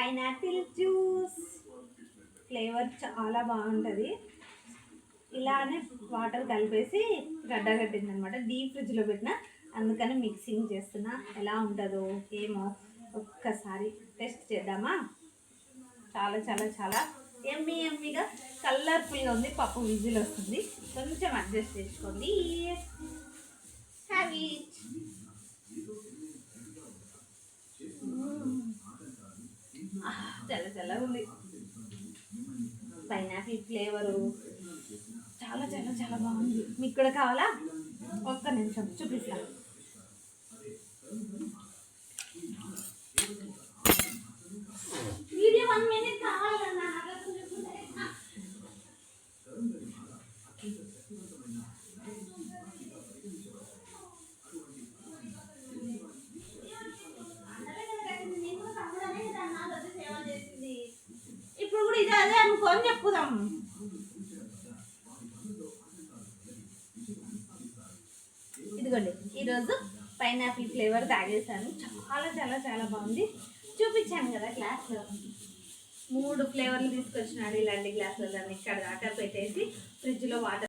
Pineapple juice flavour చాలా బాగుంటుంది. ఇలానే వాటర్ కలిపేసి గడ్డగట్టింది అనమాట. డీప్ ఫ్రిడ్జ్లో పెట్టిన, అందుకని మిక్సింగ్ చేస్తున్నా. ఎలా ఉంటుందో ఏమో ఒక్కసారి టెస్ట్ చేద్దామా. చాలా చాలా చాలా ఎమ్మీ ఎమ్మీగా కలర్ఫుల్గా ఉంది. పప్పు విజిల్ వస్తుంది, కొంచెం అడ్జస్ట్ చేసుకోండి. Have it. చాలా చల్లగా ఉంది. పైనాపిల్ ఫ్లేవరు చాలా చాలా చాలా బాగుంది. మీకు కూడా కావాలా? ఒక్క నిమిషం చూపిస్తాను. వీడియో 1 minute కావాలన్నా ఇప్పుడు కూడా ఇది అదే అనుకోని చెప్పుదాం. ఇదిగోండి, ఈరోజు పైనాపిల్ ఫ్లేవర్ తాగేసాను. చాలా చాలా చాలా బాగుంది. చూపించాను కదా గ్లాస్లో, 3 ఫ్లేవర్లు తీసుకొచ్చినాడు ఇలాంటి గ్లాసులో. దాన్ని ఇక్కడ దాకా పెట్టేసి ఫ్రిడ్జ్లో వాటర్